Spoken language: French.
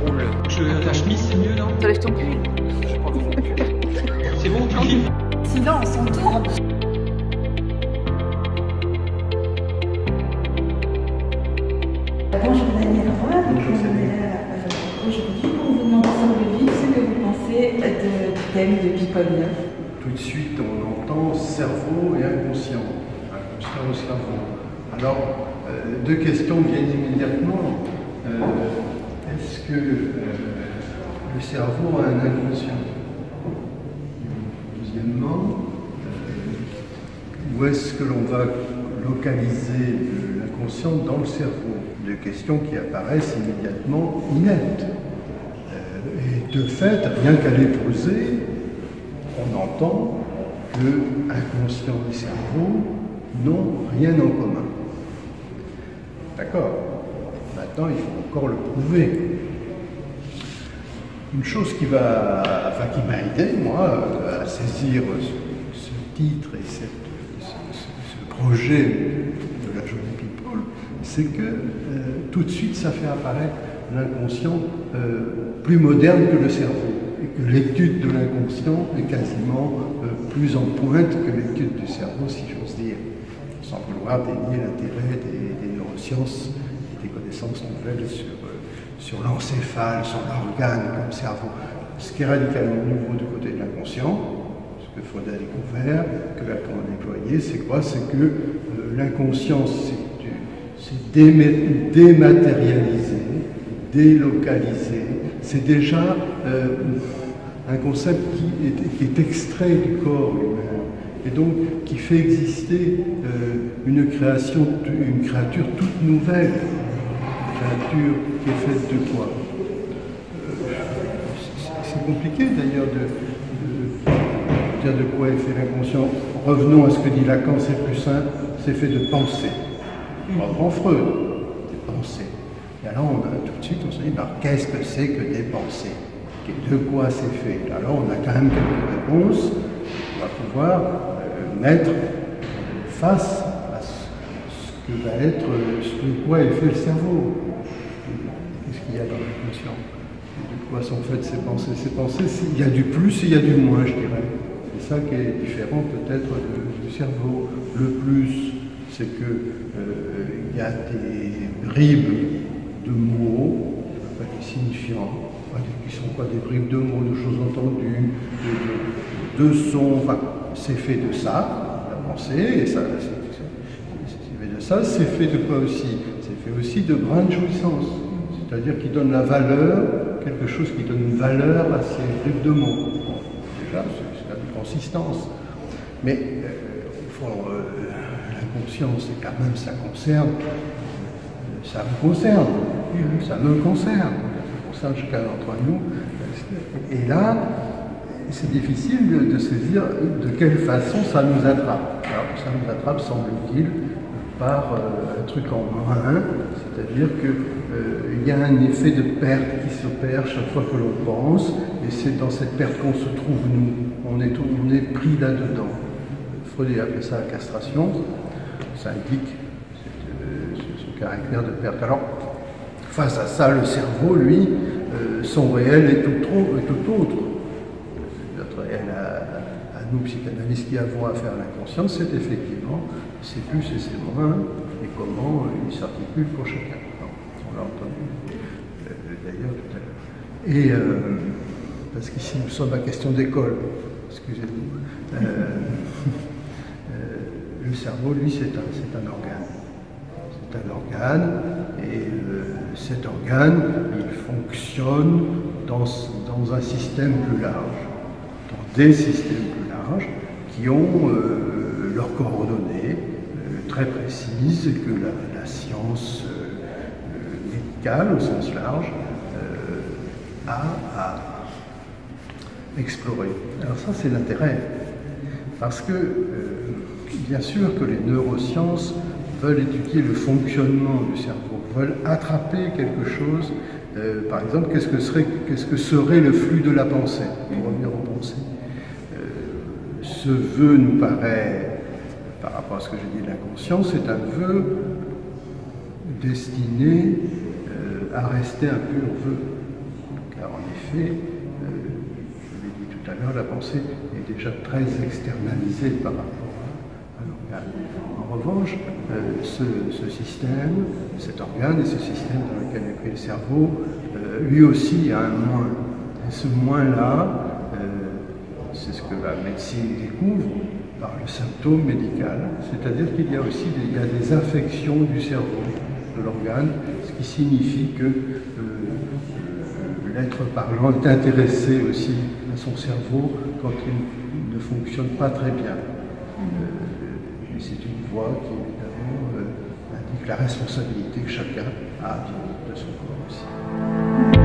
drôle. Ta chemise, c'est mieux, non? T'enlèves ton pull. Je prends mon pull. C'est bon, tu kiffes? Silence, on tourne. Bonjour Daniel Roy, donc on est là aujourd'hui pour vous demander sur le vif ce que vous pensez du thème de Piponia. Tout de suite, on entend cerveau et inconscient. Inconscient au cerveau. Alors, deux questions viennent immédiatement. Est-ce que le cerveau a un inconscient? Deuxièmement, où est-ce que l'on va localiser l'inconscient dans le cerveau? Deux questions qui apparaissent immédiatement inettes. Et de fait, rien qu'à les poser, on entend que inconscient et cerveau n'ont rien en commun. D'accord? Maintenant, il faut encore le prouver. Une chose qui m'a aidé, moi, à saisir ce titre et ce projet de la Journée People, c'est que tout de suite, ça fait apparaître l'inconscient plus moderne que le cerveau. Et que l'étude de l'inconscient est quasiment plus en pointe que l'étude du cerveau, si j'ose dire, sans vouloir dénier l'intérêt des neurosciences et des connaissances nouvelles sur l'encéphale, sur l'organe comme cerveau. Ce qui est radicalement nouveau du côté de l'inconscient, ce que Freud a découvert, que Lacan a déployé, c'est quoi? C'est que l'inconscient, c'est dématérialisé, délocalisé. C'est déjà un concept qui est extrait du corps humain et donc qui fait exister une créature toute nouvelle, une créature qui est faite de quoi? C'est compliqué d'ailleurs de dire de quoi est fait l'inconscient. Revenons à ce que dit Lacan, c'est plus simple, c'est fait de pensée. Reprends Freud, des pensées. Et alors, tout de suite, on se dit, qu'est-ce que c'est que des pensées? De quoi c'est fait? Alors, on a quand même quelques réponses. On va pouvoir mettre face à ce que va être, ce de quoi est fait le cerveau. Qu'est-ce qu'il y a dans l'inconscient? De quoi sont faites ces pensées? Ces pensées, il y a du plus et il y a du moins, je dirais. C'est ça qui est différent peut-être du cerveau. Le plus, c'est qu'il y a des bribes de mots, des signifiants, qui sont quoi, des bribes de mots, de choses entendues, de sons, enfin, c'est fait de ça, la pensée, et ça, c'est fait de ça, c'est fait de quoi aussi? C'est fait aussi de grandes jouissances, c'est-à-dire qui donne la valeur, quelque chose qui donne une valeur à ces bribes de mots. Bon, déjà, c'est la consistance. Mais, au fond, l'inconscient, c'est quand même, ça concerne, ça me concerne, ça me concerne, ça concerne chacun d'entre nous. Et là, c'est difficile de saisir de quelle façon ça nous attrape. Alors, ça nous attrape, semble-t-il, par un truc en moins, c'est-à-dire qu'il y a un effet de perte qui s'opère chaque fois que l'on pense, et c'est dans cette perte qu'on se trouve, nous. On est pris là-dedans. Freud appelait ça la castration, ça indique ce caractère de perte. Alors, face à ça, le cerveau, lui, son réel est tout autre. Notre réel à nous, psychanalystes, qui avons affaire à l'inconscient, c'est effectivement c'est plus et c'est moins, et comment il s'articule pour chacun. On l'a entendu d'ailleurs tout à l'heure. Et parce qu'ici nous sommes à question d'école, excusez-nous. Le cerveau, lui, c'est un organe. C'est un organe, et cet organe, il fonctionne dans un système plus large, dans des systèmes plus larges, qui ont leurs coordonnées très précises, et que la science médicale, au sens large, a à explorer. Alors ça, c'est l'intérêt, parce que bien sûr que les neurosciences veulent étudier le fonctionnement du cerveau, veulent attraper quelque chose, par exemple, qu'est-ce que serait le flux de la pensée, pour revenir aux pensées. Ce vœu nous paraît, par rapport à ce que j'ai dit de l'inconscient, c'est un vœu destiné à rester un pur vœu. car en effet, je l'ai dit tout à l'heure, la pensée est déjà très externalisée par rapport à l'organe. En revanche, ce système, cet organe et ce système dans lequel est pris le cerveau, lui aussi a un moins. Et ce moins-là, c'est ce que la médecine découvre par le symptôme médical, c'est-à-dire qu'il y a aussi des affections du cerveau, de l'organe, ce qui signifie que l'être parlant est intéressé aussi à son cerveau quand il ne fonctionne pas très bien. Et c'est une voie qui évidemment indique la responsabilité que chacun a de son corps aussi.